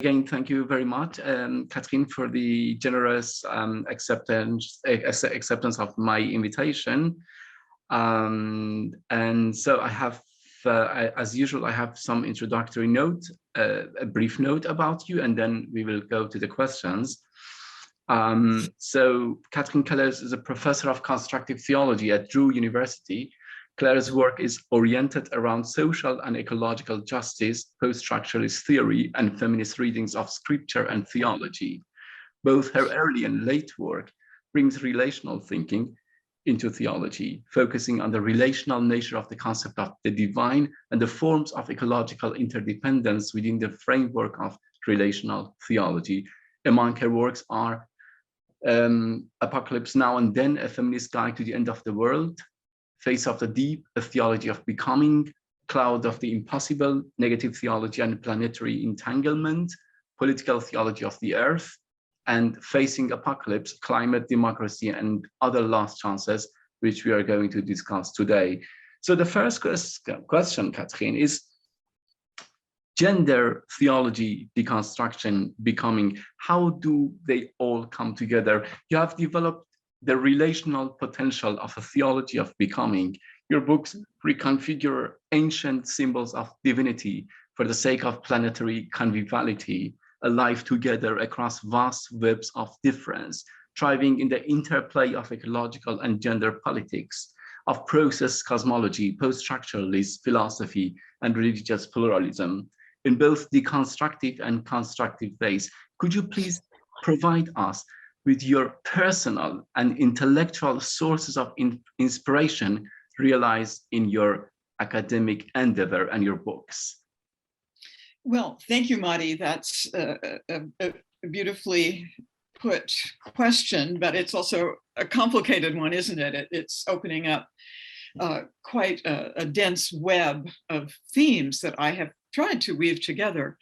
Again, thank you very much, Catherine, for the generous acceptance of my invitation. And so I have, as usual, I have some introductory note, a brief note about you, and then we will go to the questions. So Catherine Keller is a professor of constructive theology at Drew University. Keller's work is oriented around social and ecological justice, post-structuralist theory, and feminist readings of scripture and theology. Both her early and late work brings relational thinking into theology, focusing on the relational nature of the concept of the divine and the forms of ecological interdependence within the framework of relational theology. Among her works are Apocalypse Now and Then, A Feminist Guide to the End of the World, Face of the Deep, A Theology of Becoming, Cloud of the Impossible, Negative Theology and Planetary Entanglement, Political Theology of the Earth, and Facing Apocalypse, Climate, Democracy, and Other Lost Chances, which we are going to discuss today. So the first question, Catherine, is gender, theology, deconstruction, becoming, how do they all come together? You have developed the relational potential of a theology of becoming. Your books reconfigure ancient symbols of divinity for the sake of planetary conviviality, a life together across vast webs of difference, thriving in the interplay of ecological and gender politics, of process cosmology, post-structuralist philosophy, and religious pluralism, in both deconstructive and constructive ways. Could you please provide us with your personal and intellectual sources of inspiration realized in your academic endeavor and your books? Well, thank you, Madi. That's a beautifully put question, but it's also a complicated one, isn't it? It's opening up quite a dense web of themes that I have tried to weave together.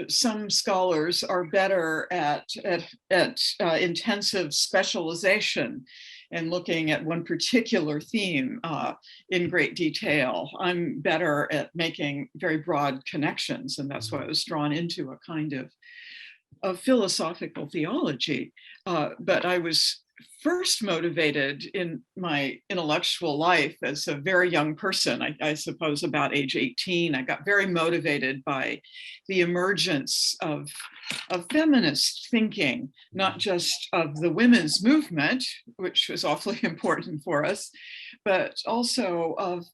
Some scholars are better at intensive specialization and looking at one particular theme in great detail. I'm better at making very broad connections, and that's why I was drawn into a kind of philosophical theology. But I was first motivated in my intellectual life as a very young person, I suppose about age 18. I got very motivated by the emergence of feminist thinking, not just of the women's movement, which was awfully important for us, but also of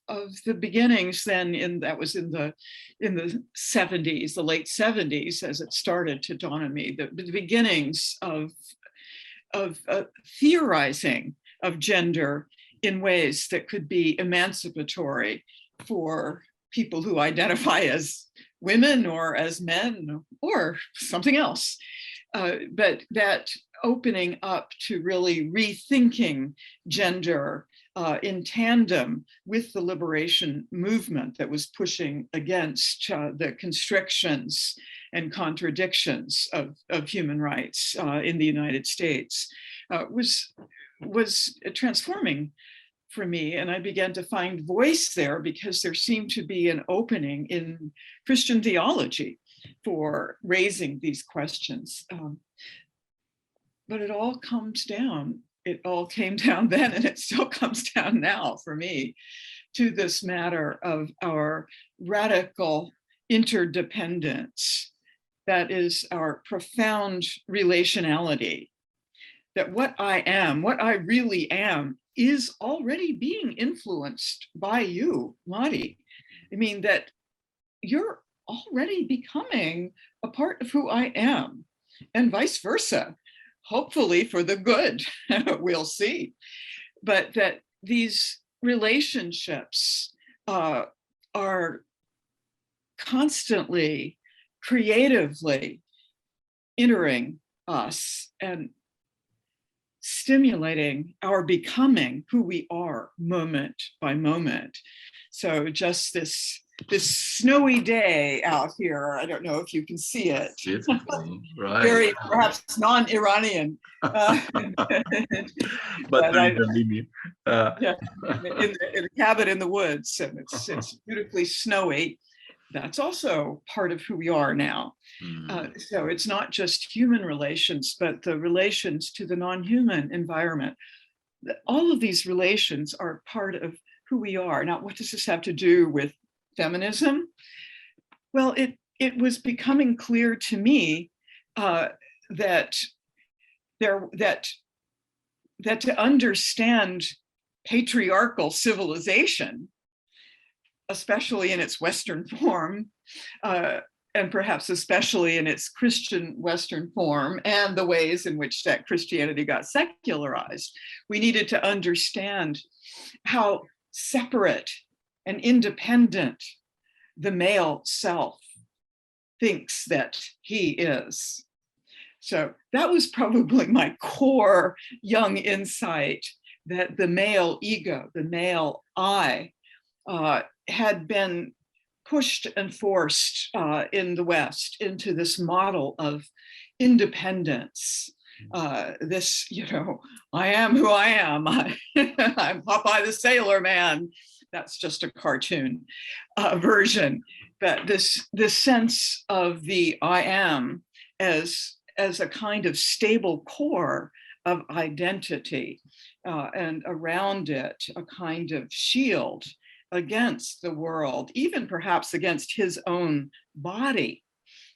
the beginnings then that was in the 70s, the late 70s, as it started to dawn on me, the beginnings of theorizing of gender in ways that could be emancipatory for people who identify as women or as men or something else. But that opening up to really rethinking gender in tandem with the liberation movement that was pushing against the constrictions and contradictions of human rights in the United States was transforming for me. And I began to find voice there because there seemed to be an opening in Christian theology for raising these questions. But it all comes down, it all came down then, and it still comes down now for me, to this matter of our radical interdependence. That is our profound relationality, that what I am, what I really am, is already being influenced by you, Madi. I mean, that you're already becoming a part of who I am, and vice versa, hopefully for the good, we'll see. But that these relationships are constantly, creatively entering us and stimulating our becoming who we are moment by moment. So just this snowy day out here, I don't know if you can see it. Right. Very perhaps non-Iranian. But yeah, in the cabin in the woods, and it's beautifully snowy. that's also part of who we are now. So it's not just human relations, but the relations to the non-human environment. All of these relations are part of who we are. Now, what does this have to do with feminism? Well, it was becoming clear to me that to understand patriarchal civilization, especially in its Western form, and perhaps especially in its Christian Western form, and the ways in which that Christianity got secularized, we needed to understand how separate and independent the male self thinks that he is. So that was probably my core young insight, that the male ego, the male I, had been pushed and forced in the West into this model of independence. This, I am who I am. I'm Popeye the Sailor Man. That's just a cartoon version. But this sense of the I am as a kind of stable core of identity, and around it a kind of shield against the world, even perhaps against his own body,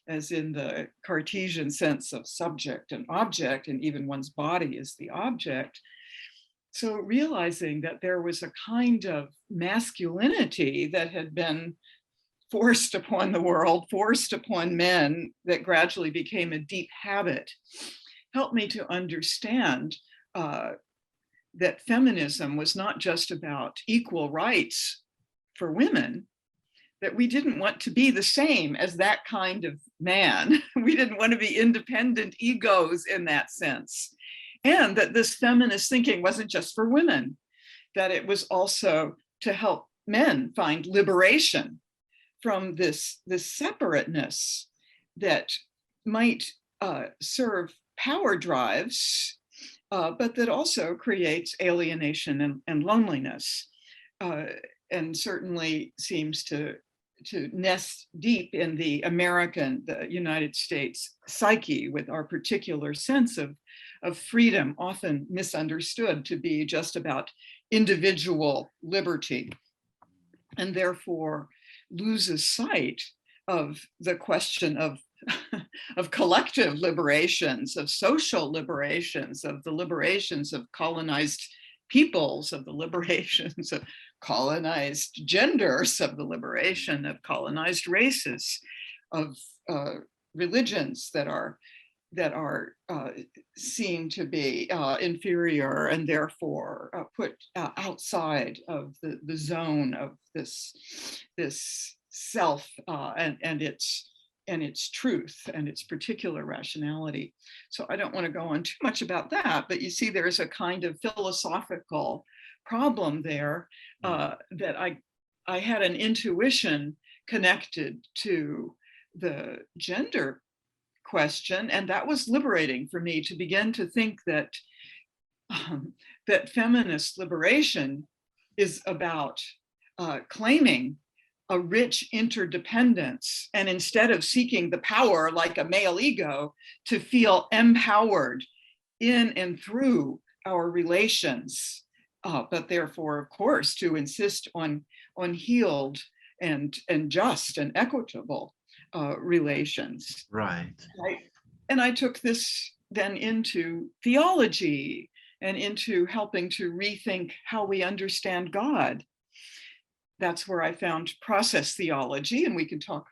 as in the Cartesian sense of subject and object, and even one's body is the object. So realizing that there was a kind of masculinity that had been forced upon the world, forced upon men, that gradually became a deep habit, helped me to understand that feminism was not just about equal rights for women, that we didn't want to be the same as that kind of man. We didn't want to be independent egos in that sense. And that this feminist thinking wasn't just for women, that it was also to help men find liberation from this separateness that might serve power drives, but that also creates alienation and loneliness, and certainly seems to nest deep in the United States psyche, with our particular sense of freedom, often misunderstood to be just about individual liberty, and therefore loses sight of the question of collective liberations, of social liberations, of the liberations of colonized peoples, of the liberations of colonized genders, of the liberation of colonized races, of religions that are seen to be inferior, and therefore put outside of the zone of this self and its truth and its particular rationality. So I don't want to go on too much about that, but you see there's a kind of philosophical problem there, that I had an intuition connected to the gender question, and that was liberating for me to begin to think that that feminist liberation is about claiming a rich interdependence, and instead of seeking the power like a male ego, to feel empowered in and through our relations, but therefore, of course, to insist on healed and just and equitable relations. Right. And I took this then into theology and into helping to rethink how we understand God. That's where I found process theology, and we can talk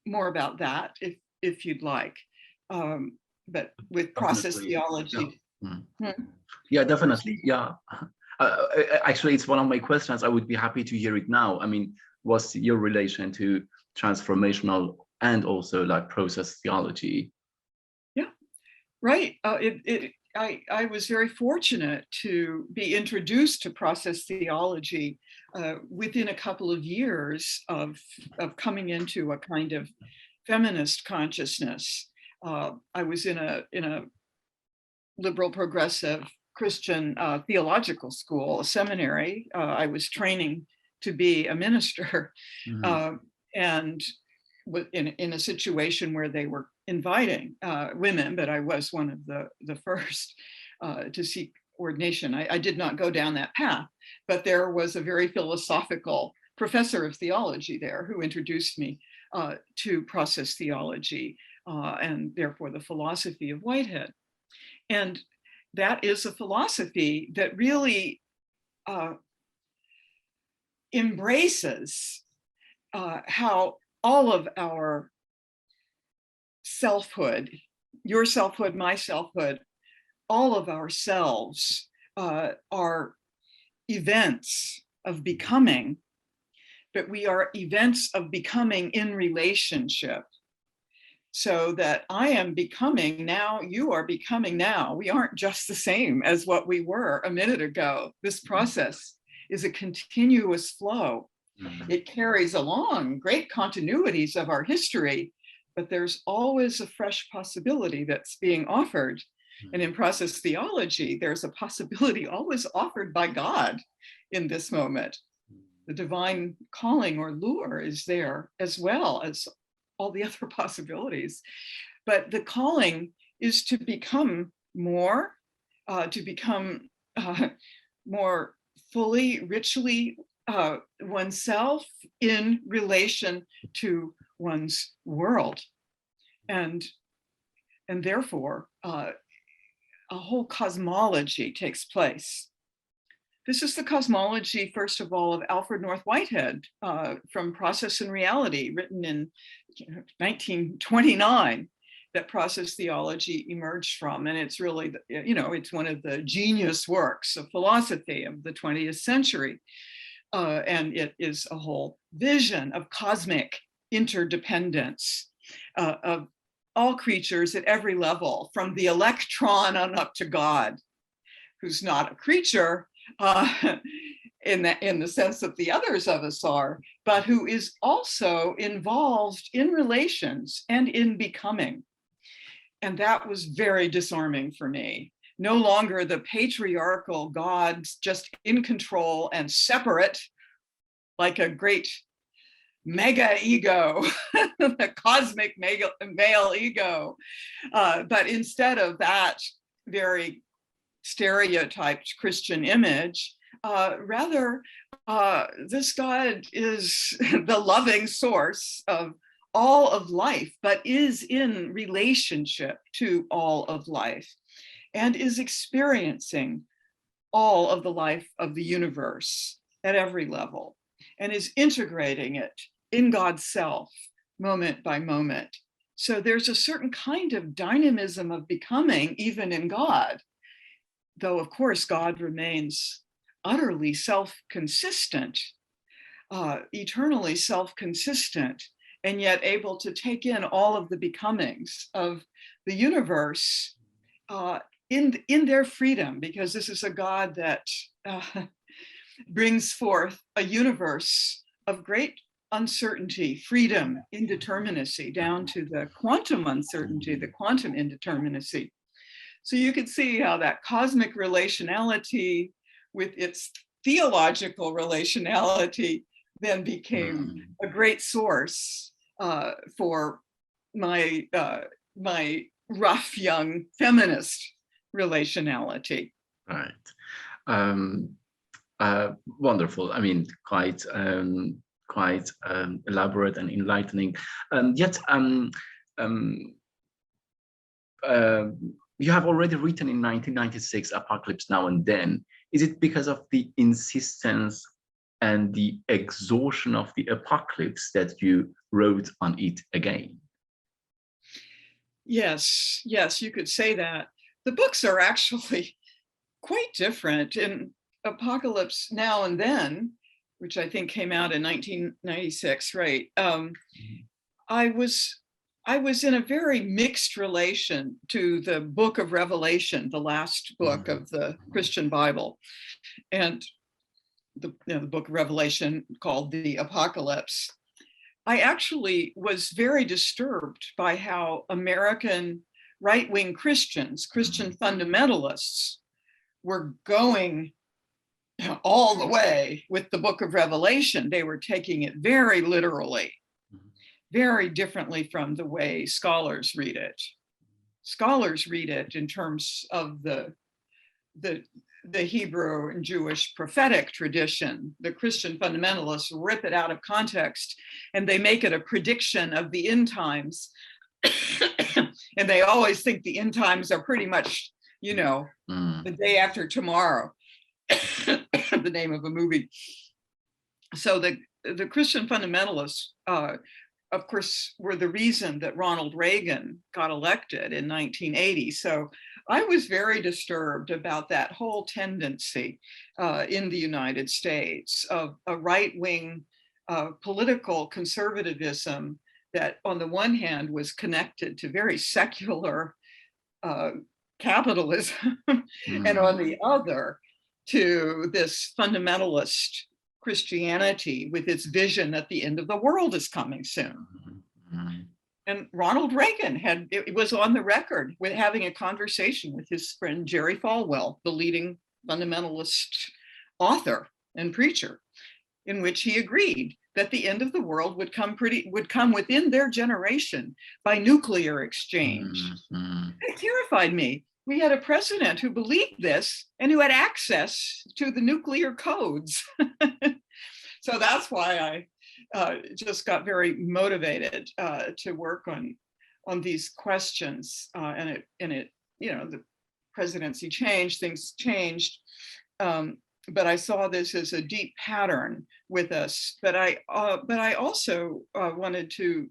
more about that if you'd like. But with process theology. Yeah. Yeah, definitely. Yeah. Actually, it's one of my questions. I would be happy to hear it now. I mean, what's your relation to transformational and also like process theology? Yeah, right. I was very fortunate to be introduced to process theology within a couple of years of coming into a kind of feminist consciousness. I was in a liberal progressive Christian theological school, a seminary. I was training to be a minister. and in a situation where they were inviting women, but I was one of the first to seek ordination. I did not go down that path, but there was a very philosophical professor of theology there who introduced me to process theology and therefore the philosophy of Whitehead. And that is a philosophy that really embraces how all of our selfhood, your selfhood, my selfhood, all of ourselves are events of becoming, but we are events of becoming in relationship. So that I am becoming now, you are becoming now. We aren't just the same as what we were a minute ago. This process is a continuous flow. It carries along great continuities of our history, but there's always a fresh possibility that's being offered. And in process theology, there's a possibility always offered by God in this moment. The divine calling or lure is there, as well as all the other possibilities. But the calling is to become more, more fully, richly oneself in relation to one's world. And therefore, a whole cosmology takes place. This is the cosmology, first of all, of Alfred North Whitehead from Process and Reality, written in 1929, that process theology emerged from. And it's really, it's one of the genius works of philosophy of the 20th century. And it is a whole vision of cosmic interdependence of all creatures at every level, from the electron on up to God, who's not a creature, in the sense that the others of us are, but who is also involved in relations and in becoming. And that was very disarming for me. No longer the patriarchal gods just in control and separate, like a great mega ego, the cosmic male ego. But instead of that very stereotyped Christian image, rather, this God is the loving source of all of life, but is in relationship to all of life and is experiencing all of the life of the universe at every level and is integrating it in God's self moment by moment. So there's a certain kind of dynamism of becoming even in God, though of course God remains utterly self-consistent, eternally self-consistent, and yet able to take in all of the becomings of the universe in their freedom, because this is a God that brings forth a universe of great uncertainty, freedom, indeterminacy, down to the quantum uncertainty, the quantum indeterminacy. So you can see how that cosmic relationality with its theological relationality then became a great source for my rough young feminist relationality. Right. Wonderful. I mean, quite elaborate and enlightening. Yet, you have already written in 1996, Apocalypse Now and Then. Is it because of the insistence and the exhaustion of the apocalypse that you wrote on it again? Yes, you could say that. The books are actually quite different. In Apocalypse Now and Then, which I think came out in 1996, right? I was in a very mixed relation to the book of Revelation, the last book of the Christian Bible, and the book of Revelation called the Apocalypse. I actually was very disturbed by how American right-wing Christians, Christian fundamentalists, were going all the way with the book of Revelation. They were taking it very literally. very differently from the way scholars read it. Scholars read it in terms of the Hebrew and Jewish prophetic tradition. The Christian fundamentalists rip it out of context and they make it a prediction of the end times. And they always think the end times are pretty much, the day after tomorrow, the name of a movie. So the Christian fundamentalists, of course, were the reason that Ronald Reagan got elected in 1980. So I was very disturbed about that whole tendency in the United States of a right-wing political conservatism that on the one hand was connected to very secular capitalism and on the other to this fundamentalist Christianity with its vision that the end of the world is coming soon. And Ronald Reagan was on the record with having a conversation with his friend Jerry Falwell, the leading fundamentalist author and preacher, in which he agreed that the end of the world would come within their generation by nuclear exchange. It terrified me. We had a president who believed this and who had access to the nuclear codes. So that's why I just got very motivated to work on these questions. And it, the presidency changed, things changed. But I saw this as a deep pattern with us. But I also wanted to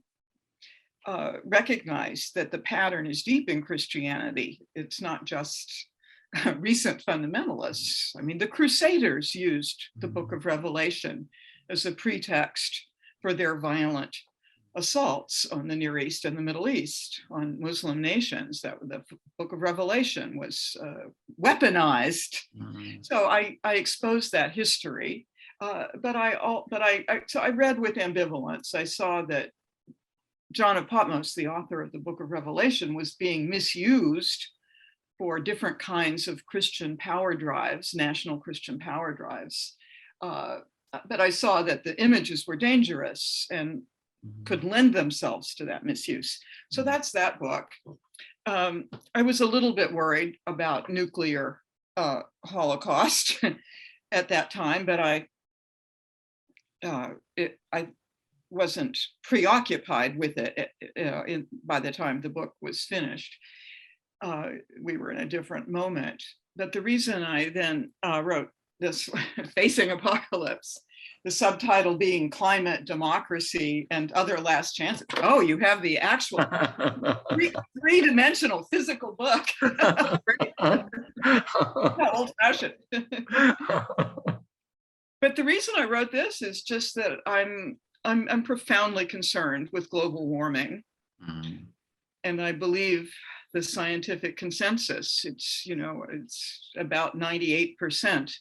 recognize that the pattern is deep in Christianity. It's not just recent fundamentalists. I mean, the Crusaders used the book of Revelation as a pretext for their violent assaults on the Near East and the Middle East, on Muslim nations. That the book of Revelation was weaponized. So I exposed that history, but I read with ambivalence. I saw that John of Patmos, the author of the book of Revelation, was being misused for different kinds of Christian power drives, national Christian power drives. But I saw that the images were dangerous and could lend themselves to that misuse. So that's that book. I was a little bit worried about nuclear holocaust at that time, but I wasn't preoccupied with it by the time the book was finished. We were in a different moment. But the reason I then wrote this Facing Apocalypse, the subtitle being Climate, Democracy, and Other Last Chances. Oh, you have the actual three-dimensional physical book. Old-fashioned. But the reason I wrote this is just that I'm profoundly concerned with global warming. And I believe the scientific consensus, it's about 98%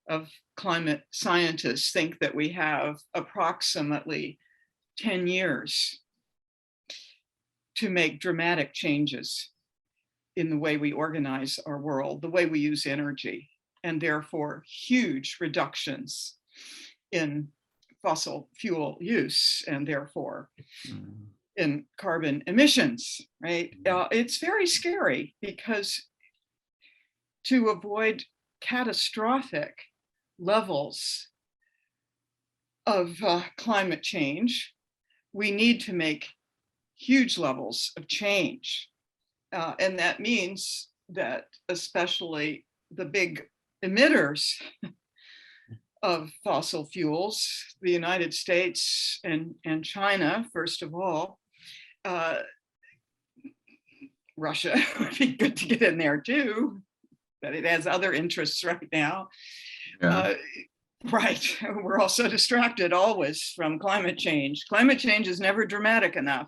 of climate scientists think that we have approximately 10 years to make dramatic changes in the way we organize our world, the way we use energy, and therefore huge reductions in fossil fuel use and therefore in carbon emissions, right? It's very scary because to avoid catastrophic levels of climate change, we need to make huge levels of change. And that means that especially the big emitters of fossil fuels, the United States and China, first of all, Russia would be good to get in there too, but it has other interests right now. Yeah. Right, we're also distracted always from climate change. Climate change is never dramatic enough.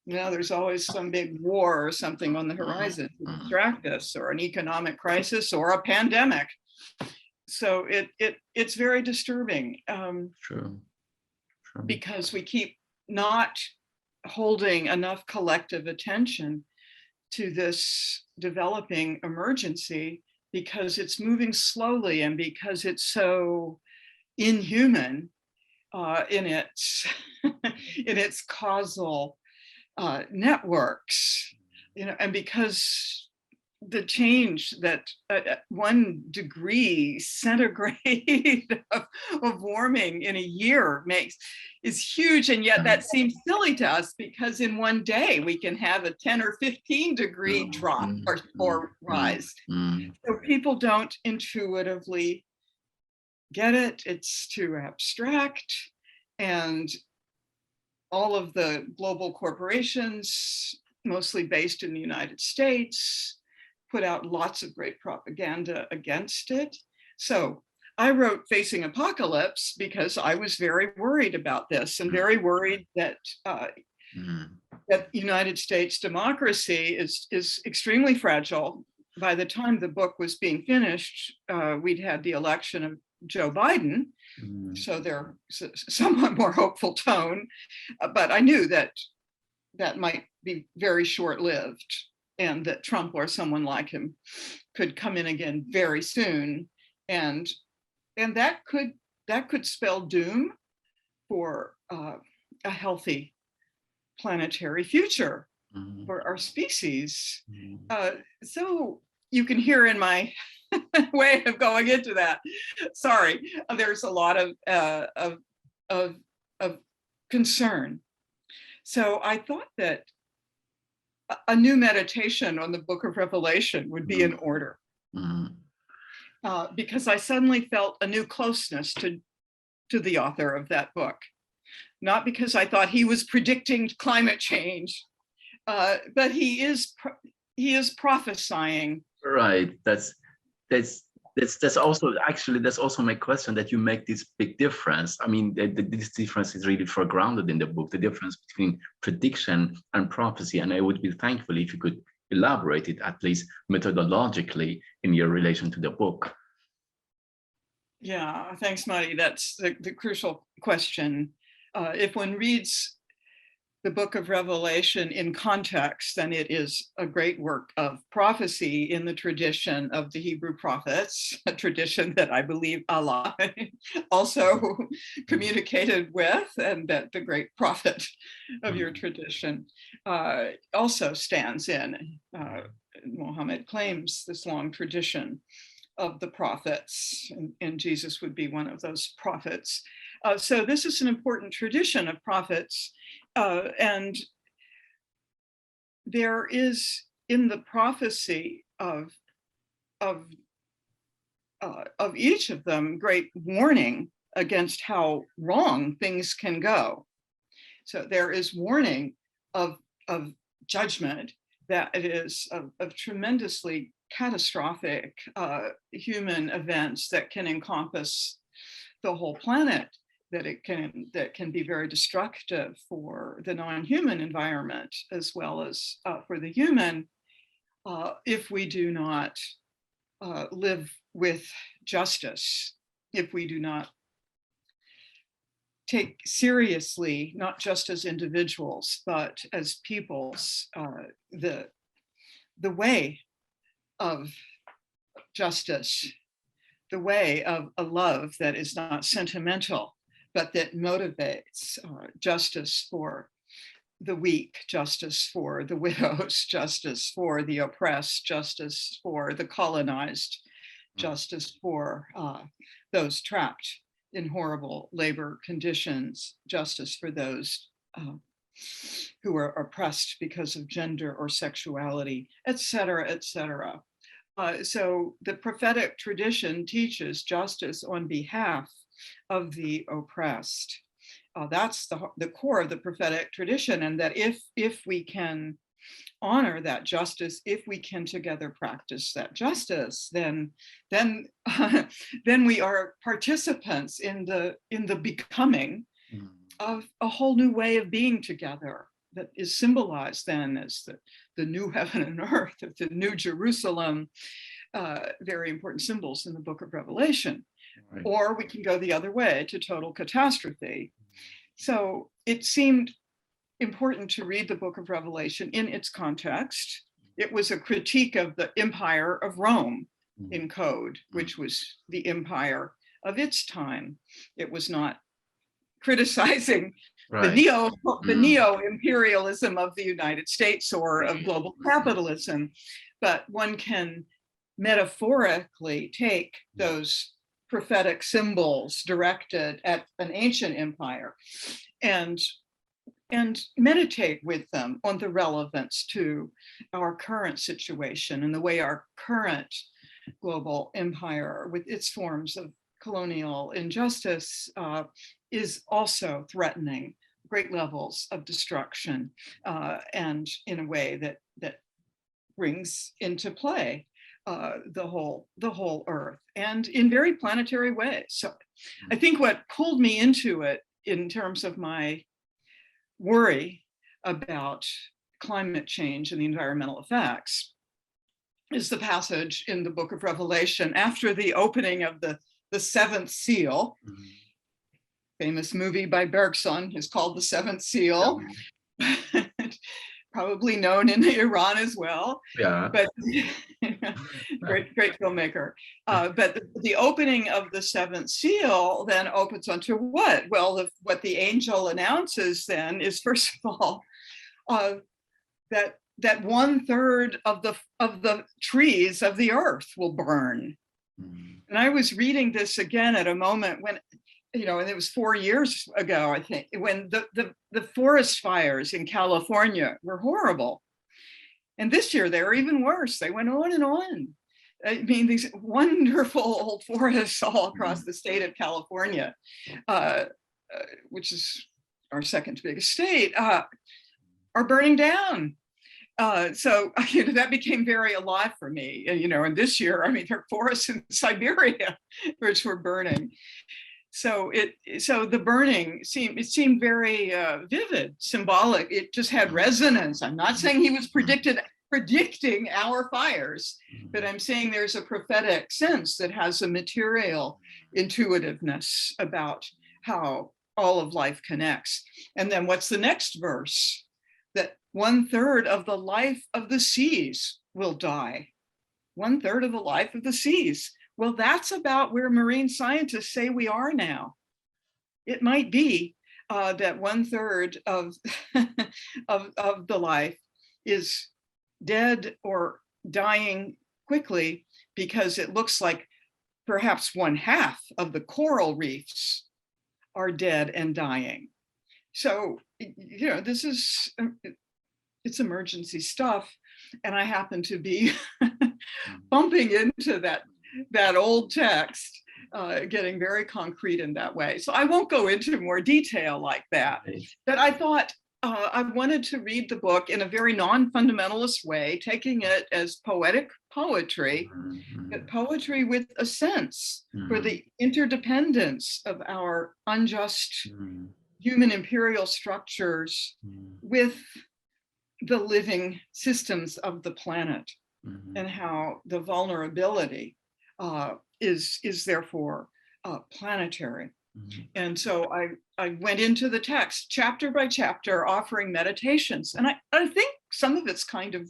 There's always some big war or something on the horizon to distract us, or an economic crisis or a pandemic. So it's very disturbing. True. Because we keep not holding enough collective attention to this developing emergency, because it's moving slowly and because it's so inhuman in its in its causal networks, and because the change that 1 degree centigrade of warming in a year makes is huge, and yet that seems silly to us because in one day we can have a 10 or 15 degree drop or rise. So people don't intuitively get it. It's too abstract, and all of the global corporations, mostly based in the United States, put out lots of great propaganda against it. So I wrote Facing Apocalypse because I was very worried about this and very worried that that United States democracy is extremely fragile. By the time the book was being finished, we'd had the election of Joe Biden. So they're somewhat more hopeful tone, but I knew that that might be very short-lived, and that Trump or someone like him could come in again very soon, and that could spell doom for a healthy planetary future for our species. So you can hear in my way of going into that. Sorry, there's a lot of concern. So I thought that a new meditation on the Book of Revelation would be in order, because I suddenly felt a new closeness to the author of that book. Not because I thought he was predicting climate change, but he is prophesying. Right. That's also actually that's also my question, that you make this big difference. I mean, this difference is really foregrounded in the book, the difference between prediction and prophecy. And I would be thankful if you could elaborate it, at least methodologically, in your relation to the book. Yeah, thanks, Marty. That's the crucial question. If one reads the Book of Revelation in context, then it is a great work of prophecy in the tradition of the Hebrew prophets, a tradition that I believe Allah also communicated with, and that the great prophet of your tradition also stands in. Muhammad claims this long tradition of the prophets, and Jesus would be one of those prophets. So this is an important tradition of prophets, and there is in the prophecy of each of them great warning against how wrong things can go. So there is warning of judgment, that it is of tremendously catastrophic human events that can encompass the whole planet, that can be very destructive for the non-human environment as well as for the human, if we do not live with justice, if we do not take seriously, not just as individuals, but as peoples, the way of justice, the way of a love that is not sentimental, but that motivates justice for the weak, justice for the widows, justice for the oppressed, justice for the colonized, justice for those trapped in horrible labor conditions, justice for those who are oppressed because of gender or sexuality, et cetera, et cetera. So the prophetic tradition teaches justice on behalf of the oppressed. That's the core of the prophetic tradition, and that if we can honor that justice, if we can together practice that justice, then we are participants in the becoming of a whole new way of being together, that is symbolized then as the new heaven and earth, the new Jerusalem, very important symbols in the Book of Revelation. Right. Or we can go the other way to total catastrophe. So it seemed important to read the Book of Revelation in its context. It was a critique of the empire of Rome in code, which was the empire of its time. It was not criticizing Right. the neo-imperialism of the United States or of global capitalism, but one can metaphorically take those prophetic symbols directed at an ancient empire and meditate with them on the relevance to our current situation and the way our current global empire with its forms of colonial injustice is also threatening great levels of destruction and in a way that brings into play the whole earth and in very planetary ways. So I think what pulled me into it in terms of my worry about climate change and the environmental effects is the passage in the book of Revelation after the opening of the seventh seal. Famous movie by Bergson is called The Seventh Seal, probably known in Iran as well. Yeah. But great filmmaker. But the opening of the seventh seal then opens onto what? Well, what the angel announces then is, first of all, that 1/3 of the trees of the earth will burn. And I was reading this again at a moment when, and it was 4 years ago, I think, when the forest fires in California were horrible. And this year they were even worse. They went on and on. I mean, these wonderful old forests all across the state of California, which is our second biggest state, are burning down. So that became very alive for me. And this year, I mean, there are forests in Siberia which were burning. So the burning seemed very vivid, symbolic. It just had resonance. I'm not saying he was predicting our fires, but I'm saying there's a prophetic sense that has a material intuitiveness about how all of life connects. And then what's the next verse? That 1/3 of the life of the seas will die. 1/3 of the life of the seas. Well, that's about where marine scientists say we are now. It might be that 1/3 of of the life is dead or dying quickly because it looks like perhaps 1/2 of the coral reefs are dead and dying. So, this is, it's emergency stuff. And I happen to be bumping into that old text, getting very concrete in that way. So I won't go into more detail like that, but I thought I wanted to read the book in a very non-fundamentalist way, taking it as poetic poetry, but poetry with a sense for the interdependence of our unjust human imperial structures with the living systems of the planet, and how the vulnerability is therefore planetary. And so I went into the text chapter by chapter, offering meditations. And I think some of it's kind of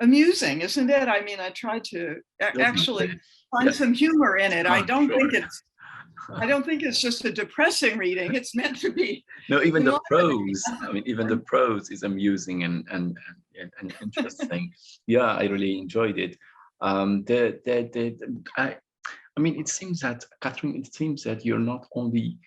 amusing, isn't it? I mean, I tried to actually find some humor in it. I don't think it's just a depressing reading. It's meant to be. No, even the prose. I mean, even the prose is amusing and interesting. Yeah, I really enjoyed it. I mean, it seems that, Catherine, you're not only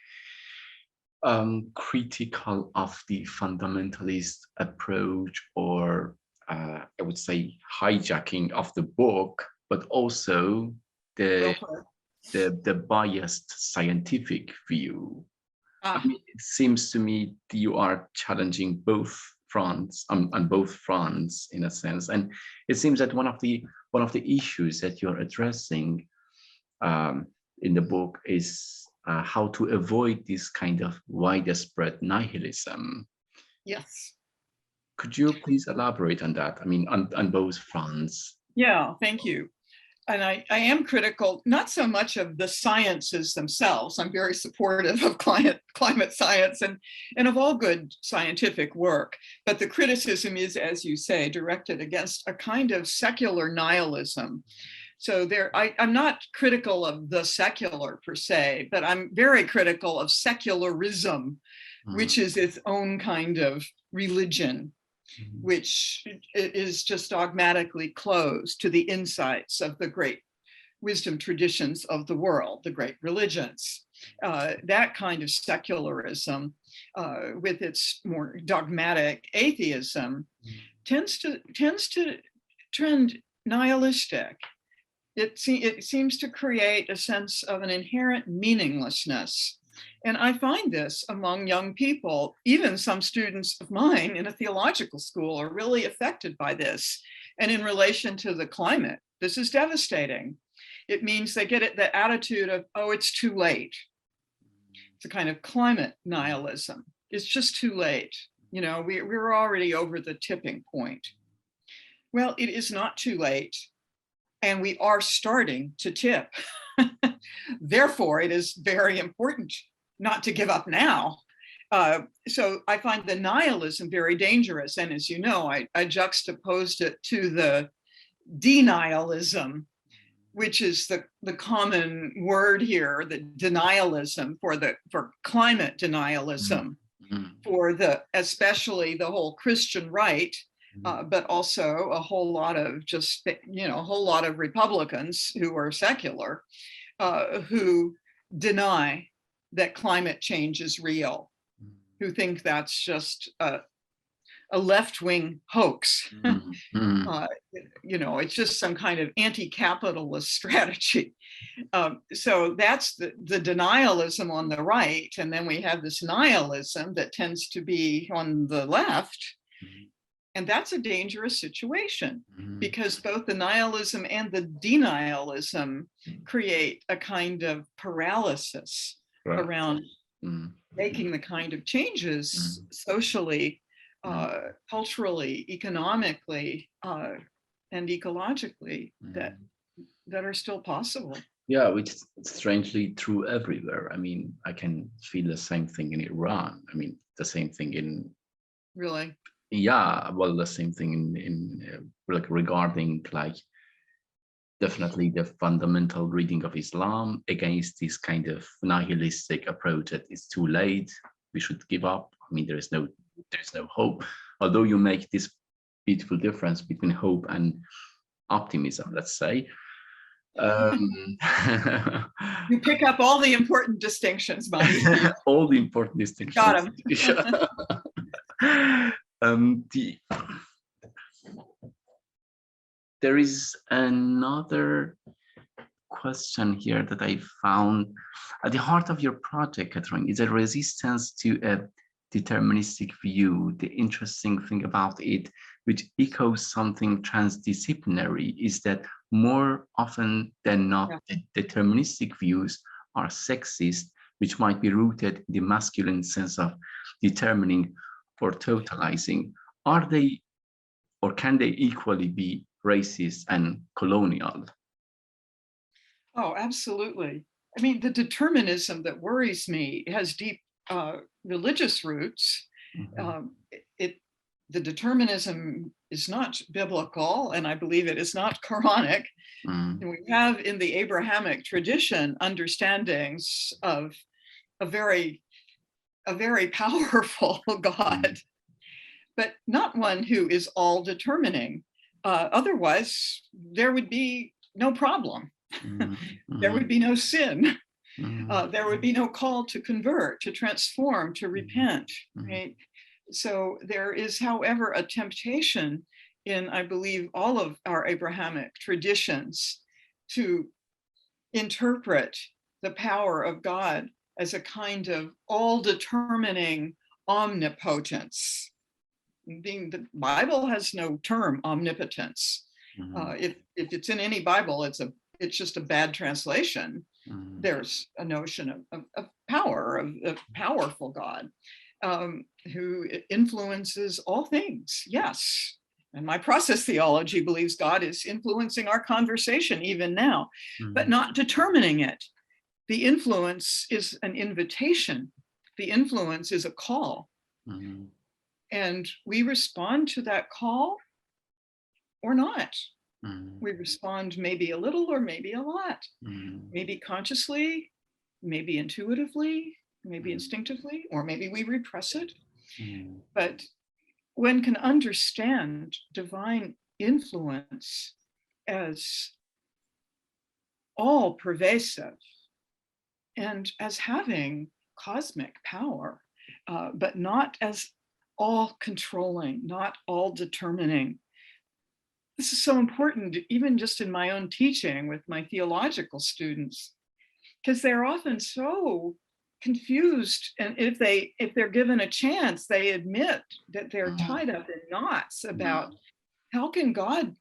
critical of the fundamentalist approach or I would say hijacking of the book, but also the biased scientific view. I mean, it seems to me you are challenging both fronts on both fronts in a sense, and it seems that one of the issues that you're addressing in the book is how to avoid this kind of widespread nihilism. Yes. Could you please elaborate on that? I mean, on both fronts. Yeah, thank you. And I am critical, not so much of the sciences themselves. I'm very supportive of climate science and of all good scientific work. But the criticism is, as you say, directed against a kind of secular nihilism So I'm not critical of the secular per se, but I'm very critical of secularism, which is its own kind of religion, which is just dogmatically closed to the insights of the great wisdom traditions of the world, the great religions. That kind of secularism, with its more dogmatic atheism, tends to trend nihilistic. It seems to create a sense of an inherent meaninglessness. And I find this among young people. Even some students of mine in a theological school are really affected by this. And in relation to the climate, this is devastating. It means they get the attitude of, oh, it's too late. It's a kind of climate nihilism. It's just too late. You know, we're already over the tipping point. Well, it is not too late. And we are starting to tip. Therefore, it is very important not to give up now. So I find the nihilism very dangerous. And as you know, I juxtaposed it to the denialism, which is the common word here, the denialism for climate denialism, for especially the whole Christian right, but also a whole lot of a whole lot of Republicans who are secular, who deny that climate change is real, who think that's just a left-wing hoax. It's just some kind of anti-capitalist strategy. So that's the denialism on the right. And then we have this nihilism that tends to be on the left. And that's a dangerous situation, because both the nihilism and the denialism create a kind of paralysis around making the kind of changes socially, culturally, economically, and ecologically that are still possible. Yeah, which is strangely true everywhere. I mean, I can feel the same thing in Iran. I mean, the same thing in... Really? Yeah, well, the same thing in regarding definitely the fundamental reading of Islam against this kind of nihilistic approach that it's too late, we should give up. I mean, there's no hope. Although you make this beautiful difference between hope and optimism, let's say. You pick up all the important distinctions, buddy. All the important distinctions. Got them. There is another question here that I found. At the heart of your project, Catherine, is a resistance to a deterministic view. The interesting thing about it, which echoes something transdisciplinary, is that more often than not, the deterministic views are sexist, which might be rooted in the masculine sense of determining or totalizing. Are they, or can they equally be racist and colonial? Oh, absolutely. I mean, the determinism that worries me has deep religious roots. The determinism is not biblical, and I believe it is not Quranic. And we have in the Abrahamic tradition understandings of a very powerful God, but not one who is all determining. Otherwise, there would be no problem. There would be no sin. There would be no call to convert, to transform, to repent, right? So there is, however, a temptation in, I believe, all of our Abrahamic traditions to interpret the power of God as a kind of all-determining omnipotence. The Bible has no term omnipotence. If it's in any Bible, it's just a bad translation. There's a notion of power, of a powerful God who influences all things. Yes. And my process theology believes God is influencing our conversation even now, but not determining it. The influence is an invitation. The influence is a call. And we respond to that call or not. We respond maybe a little or maybe a lot, maybe consciously, maybe intuitively, maybe instinctively, or maybe we repress it. But one can understand divine influence as all pervasive and as having cosmic power, but not as all controlling, not all determining. This is so important, even just in my own teaching with my theological students, because they're often so confused. And if they're given a chance, they admit that they're tied up in knots about how can God,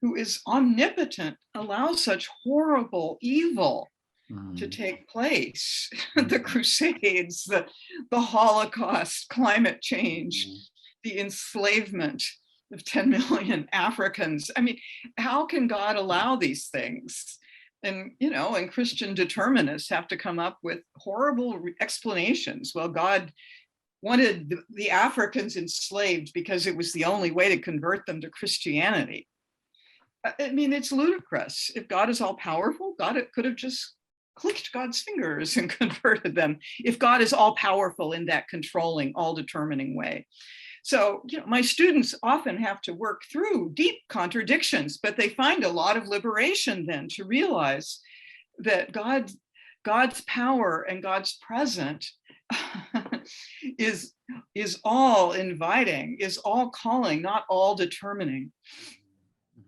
who is omnipotent, allow such horrible evil to take place? The Crusades, the Holocaust, climate change, the enslavement of 10 million Africans. I mean, how can God allow these things? And, and Christian determinists have to come up with horrible explanations. Well, God wanted the Africans enslaved because it was the only way to convert them to Christianity. I mean, it's ludicrous. If God is all powerful, God could have just clicked God's fingers and converted them, if God is all powerful in that controlling, all determining way. So, my students often have to work through deep contradictions, but they find a lot of liberation then to realize that God's power and God's presence is all inviting, is all calling, not all determining.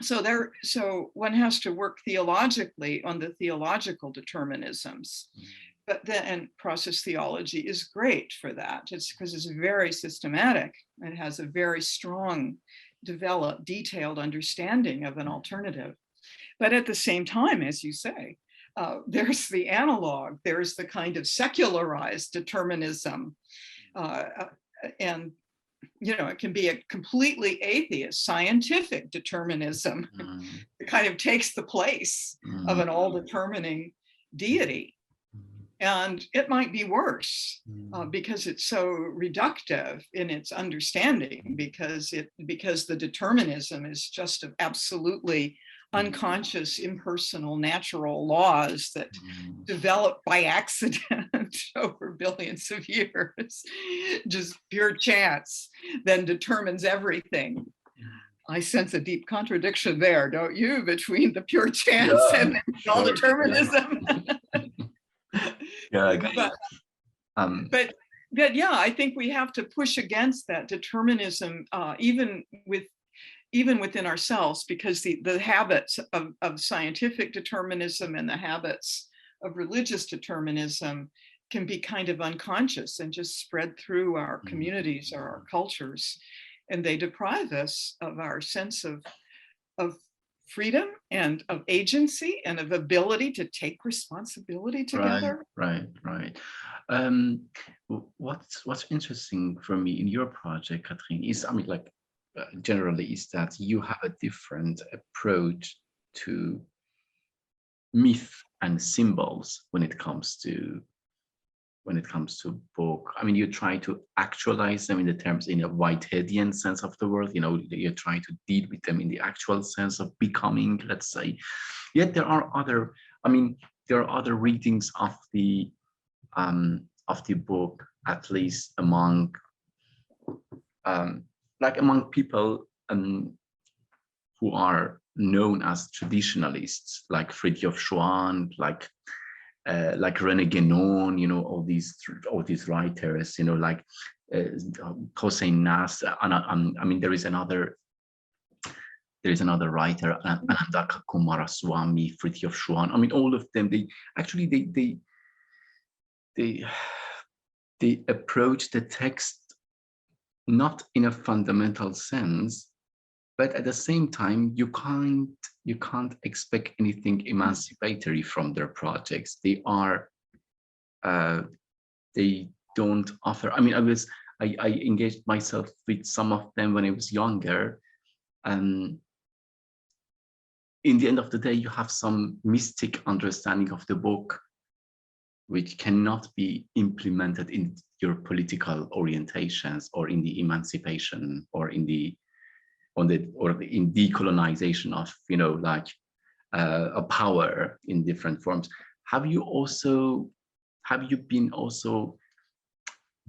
So one has to work theologically on the theological determinisms. But then process theology is great for that. It's because it's very systematic. It has a very strong, developed, detailed understanding of an alternative. But at the same time, as you say, there's the analog, there's the kind of secularized determinism. And, it can be a completely atheist, scientific determinism. It kind of takes the place of an all-determining deity. And it might be worse because it's so reductive in its understanding, because the determinism is just of absolutely unconscious, impersonal, natural laws that develop by accident over billions of years, just pure chance, then determines everything. I sense a deep contradiction there, don't you, between the pure chance and all determinism? But yeah, I think we have to push against that determinism, even within ourselves, because the habits of scientific determinism and the habits of religious determinism can be kind of unconscious and just spread through our communities or our cultures, and they deprive us of our sense of freedom and of agency and of ability to take responsibility together. Right. What's interesting for me in your project, Catherine, is, generally, is that you have a different approach to myth and symbols when it comes to book. You try to actualize them in a Whiteheadian sense of the word. You try to deal with them in the actual sense of becoming, let's say. Yet there are other readings of the book, at least among people who are known as traditionalists, like Fridtjof Schwann, like René Guénon, all these writers, like Hossein Nasr. There is another writer, Ananda Kumaraswamy, Fridtjof Schwann. All of them, they approach the text not in a fundamental sense, but at the same time, you can't expect anything emancipatory from their projects. They don't offer. I engaged myself with some of them when I was younger, and in the end of the day, you have some mystic understanding of the book, which cannot be implemented in your political orientations or in the emancipation or in the in decolonization of, like a power in different forms. Have you been also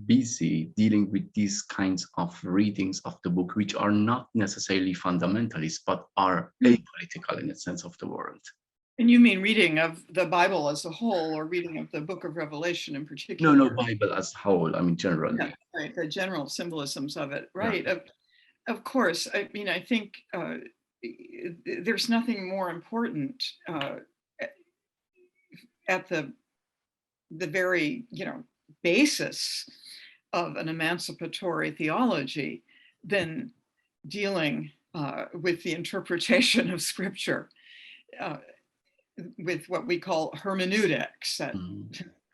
busy dealing with these kinds of readings of the book, which are not necessarily fundamentalist, but are apolitical in the sense of the word? And you mean reading of the Bible as a whole, or reading of the Book of Revelation in particular? No, Bible as a whole. I mean, generally. Yeah, right, the general symbolisms of it, right? Yeah. Of course. I mean, I think there's nothing more important at the very, basis of an emancipatory theology than dealing with the interpretation of Scripture, with what we call hermeneutics, that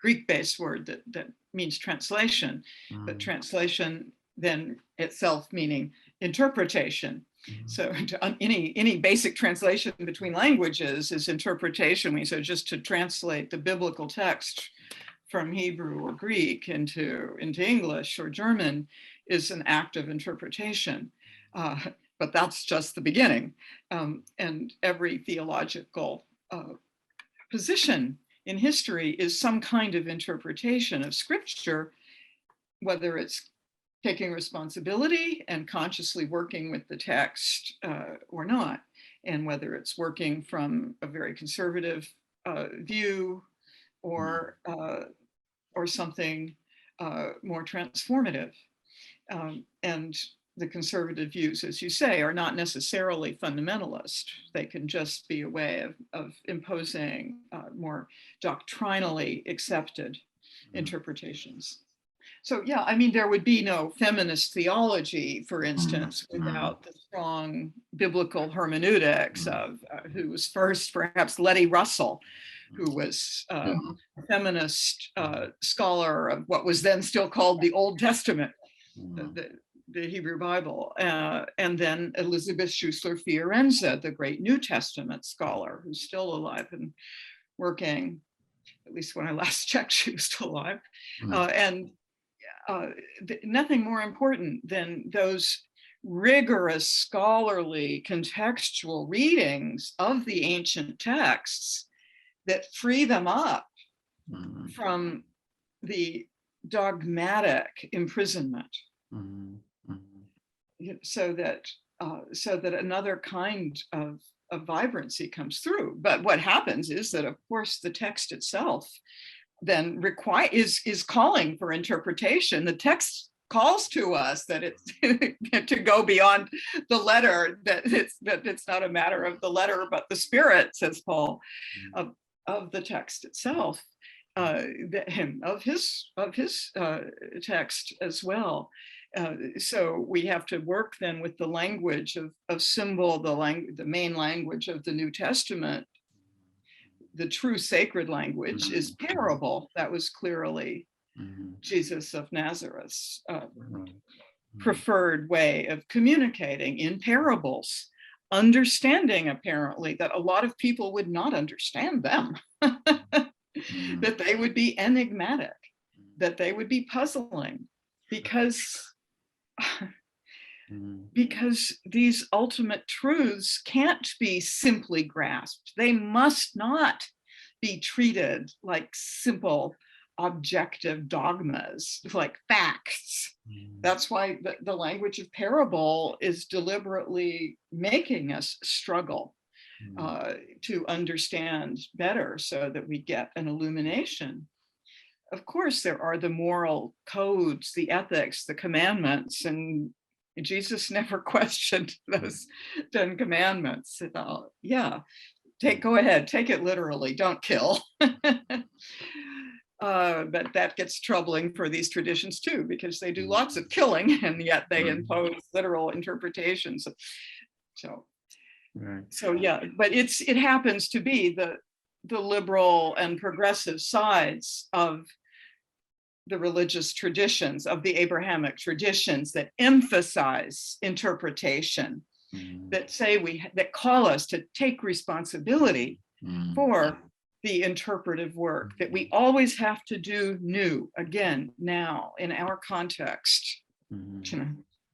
Greek-based word that means translation, but translation then itself meaning interpretation. So any basic translation between languages is interpretation. So just to translate the biblical text from Hebrew or Greek into English or German is an act of interpretation. But that's just the beginning. And every theological position in history is some kind of interpretation of Scripture, whether it's taking responsibility and consciously working with the text or not, and whether it's working from a very conservative view or something more transformative. And the conservative views, as you say, are not necessarily fundamentalist. They can just be a way of imposing more doctrinally accepted interpretations. So yeah, I mean, there would be no feminist theology, for instance, without the strong biblical hermeneutics of who was first, perhaps Letty Russell, who was a feminist scholar of what was then still called the Old Testament, the Hebrew Bible, and then Elizabeth Schussler Fiorenza, the great New Testament scholar, who's still alive and working. At least when I last checked, she was still alive. And nothing more important than those rigorous scholarly contextual readings of the ancient texts that free them up from the dogmatic imprisonment, so that another kind of vibrancy comes through. But what happens is that, of course, the text itself then is calling for interpretation. The text calls to us that it's to go beyond the letter, that it's not a matter of the letter but the spirit, says Paul, of the text itself, of his text as well. So we have to work then with the language of symbol, the main language of the New Testament. The true sacred language is parable. That was clearly Jesus of Nazareth's preferred way of communicating, in parables, understanding apparently that a lot of people would not understand them, that they would be enigmatic, that they would be puzzling, because these ultimate truths can't be simply grasped. They must not be treated like simple objective dogmas, like facts. That's why the language of parable is deliberately making us struggle to understand better, so that we get an illumination. Of course, there are the moral codes, the ethics, the commandments, and Jesus never questioned those 10 commandments. Go ahead, take it literally, don't kill. But that gets troubling for these traditions too, because they do lots of killing, and yet they impose literal interpretations. So yeah, but it happens to be the liberal and progressive sides of the religious traditions, of the Abrahamic traditions, that emphasize interpretation, that that call us to take responsibility for the interpretive work, that we always have to do new, again, now, in our context,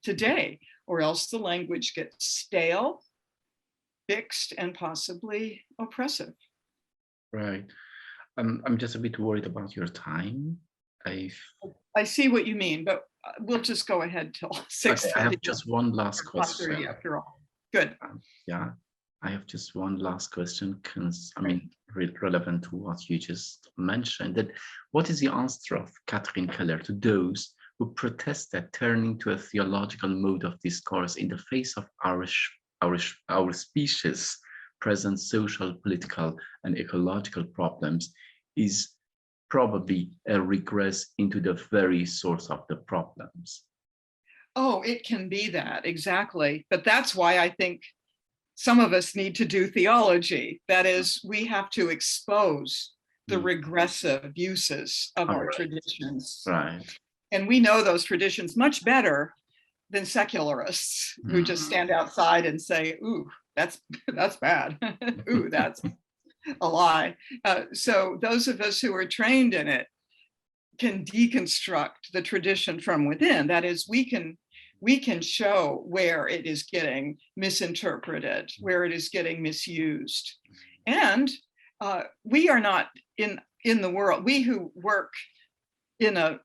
today. or else the language gets stale, fixed, and possibly oppressive. Right. I'm just a bit worried about your time. I see what you mean, but we'll just go ahead till 6:30. Okay, I have just one last question. 5:30 after all. Good. Yeah, I have just one last question, I mean, relevant to what you just mentioned. That what is the answer of Catherine Keller to those who protest that turning to a theological mode of discourse in the face of our species' present social, political, and ecological problems is probably a regress into the very source of the problems? Oh, it can be that, exactly. But that's why I think some of us need to do theology. That is, we have to expose the regressive uses of our traditions. Right. And we know those traditions much better than secularists who just stand outside and say, ooh, that's bad. Ooh, that's a lie. So those of us who are trained in it can deconstruct the tradition from within. That is, we can show where it is getting misinterpreted, where it is getting misused. And we are not in the world, we who work in a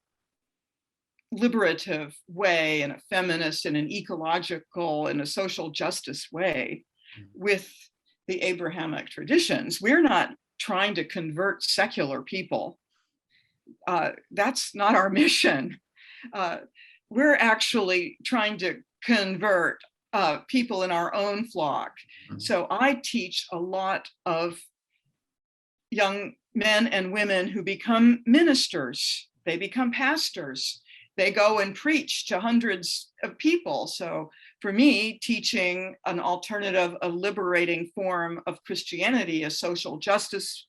liberative way, in a feminist, in an ecological, in a social justice way with the Abrahamic traditions, we're not trying to convert secular people. That's not our mission. We're actually trying to convert people in our own flock. So I teach a lot of young men and women who become ministers. They become pastors. They go and preach to hundreds of people. So for me, teaching an alternative, a liberating form of Christianity, a social justice,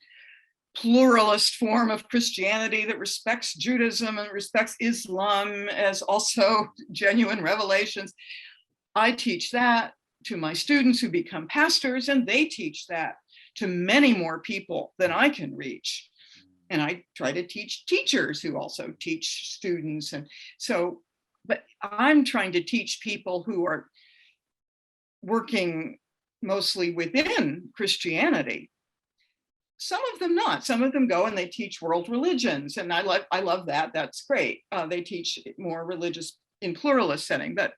pluralist form of Christianity that respects Judaism and respects Islam as also genuine revelations. I teach that to my students who become pastors, and they teach that to many more people than I can reach. And I try to teach teachers who also teach students. And so, but I'm trying to teach people who are working mostly within Christianity. Some of them not. Some of them go and they teach world religions, and I love that. That's great. They teach more religious in pluralist setting, but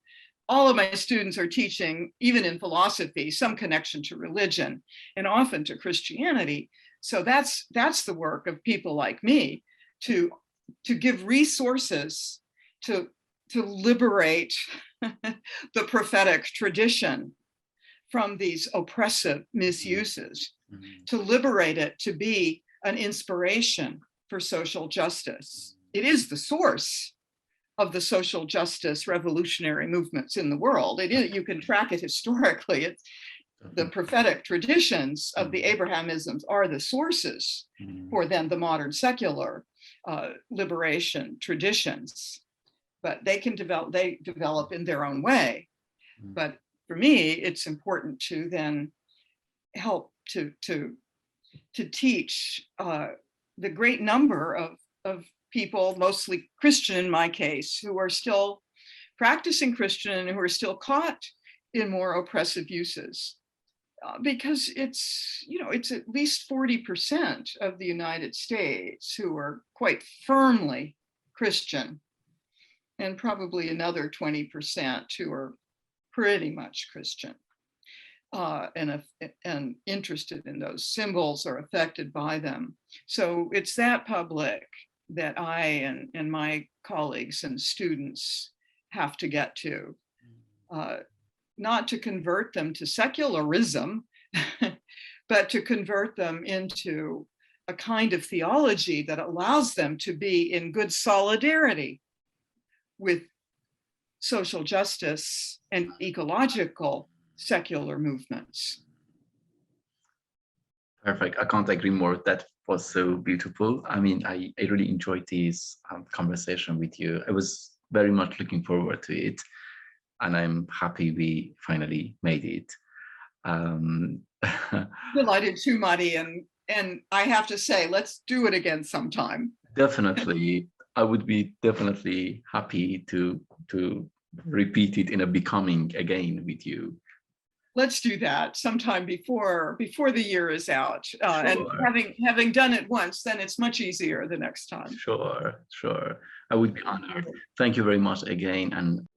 all of my students are teaching, even in philosophy, some connection to religion and often to Christianity. So that's the work of people like me, to give resources to liberate the prophetic tradition from these oppressive misuses, to liberate it to be an inspiration for social justice. It is the source of the social justice revolutionary movements in the world. It is, you can track it historically. It's the prophetic traditions of the Abrahamisms are the sources for then the modern secular liberation traditions. But they develop in their own way. But for me, it's important to then help to teach the great number of people, mostly Christian in my case, who are still practicing Christian and who are still caught in more oppressive uses. Because it's at least 40% of the United States who are quite firmly Christian, and probably another 20% who are pretty much Christian and interested in those symbols or affected by them. So it's that public that I and my colleagues and students have to get to. Not to convert them to secularism, but to convert them into a kind of theology that allows them to be in good solidarity with social justice and ecological secular movements. Perfect. I can't agree more. That was so beautiful. I mean, I really enjoyed this conversation with you. I was very much looking forward to it. And I'm happy we finally made it. Delighted too, Madi, and I have to say, let's do it again sometime. Definitely, I would be definitely happy to repeat it in a becoming again with you. Let's do that sometime before the year is out. And Sure. having done it once, then it's much easier the next time. Sure. I would be honored. Thank you very much again, and